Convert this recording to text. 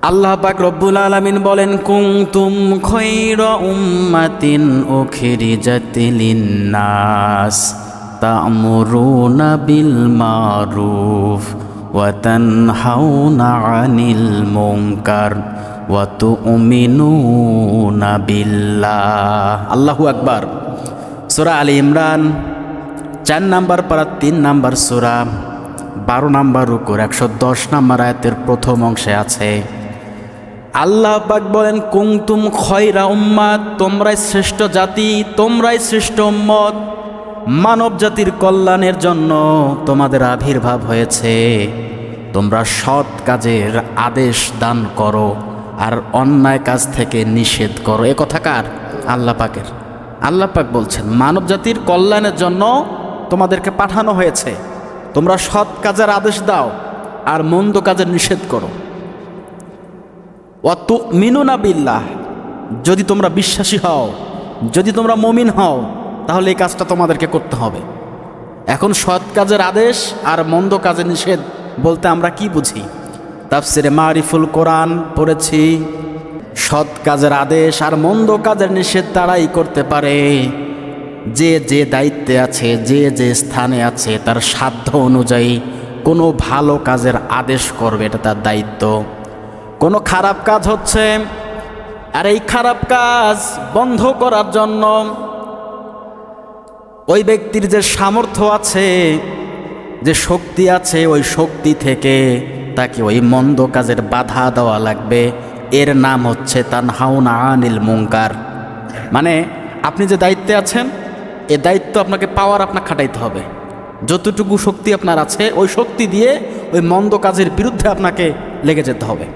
আল্লাহ পাক রব্বুল আলামিন বলেন, কুনতুম খায়রা উম্মাতিন উখরিজাত লিন-নাস তা'মুরুনা বিল মারুফ ওয়া তানহাউনা আনিল মুনকার ওয়া তু'মিনুনা বিল্লাহ। আল্লাহু আকবার। সূরা আলী ইমরান 4 নম্বর পারা 3 নম্বর সূরা 12 নম্বর রুকুর 110 নম্বর আয়াতের প্রথম অংশে আছে আল্লাহ পাক বলেন, কুনতুম খায়রা উম্মাত, তোমরাই শ্রেষ্ঠ জাতি, তোমরাই শ্রেষ্ঠ উম্মত। মানব জাতির কল্যাণের জন্য তোমাদের আবির্ভাব হয়েছে। তোমরা সৎ কাজের আদেশ দান করো আর অন্যায় কাজ থেকে নিষেধ করো। এ কথা কার? আল্লাহ পাকের। আল্লাহ পাক বলছেন মানব জাতির কল্যাণের জন্য তোমাদেরকে পাঠানো হয়েছে। তোমরা সৎ কাজের আদেশ দাও আর মন্দ কাজের নিষেধ করো। ওয়া তু'মিনুনা বিল্লাহ, যদি তোমরা বিশ্বাসী হও, যদি তোমরা মুমিন হও, তাহলে এই কাজটা তোমাদেরকে করতে হবে। এখন সৎ কাজের আদেশ আর মন্দ কাজের নিষেধ বলতে আমরা কি বুঝি? তাফসিরে মারিফুল কোরআন পড়েছি, সৎ কাজের আদেশ আর মন্দ কাজের নিষেধ তারাই করতে পারে যে যে দায়িত্বে আছে, যে যে স্থানে আছে, তার সাধ্য অনুযায়ী কোনো ভালো কাজের আদেশ করবে, এটা তার দায়িত্ব। কোনো খারাপ কাজ হচ্ছে, আর এই খারাপ কাজ বন্ধ করার জন্য ওই ব্যক্তির যে সামর্থ্য আছে, যে শক্তি আছে, ওই শক্তি থেকে তাকে ওই মন্দ কাজের বাধা দেওয়া লাগবে। এর নাম হচ্ছে তানহাউনা আনিল মুনকার। মানে আপনি যে দায়িত্বে আছেন, এ দায়িত্ব আপনাকে পাওয়ার আপনাকে খাটাইতে হবে। যতটুকু শক্তি আপনার আছে, ওই শক্তি দিয়ে ওই মন্দ কাজের বিরুদ্ধে আপনাকে লেগে যেতে হবে।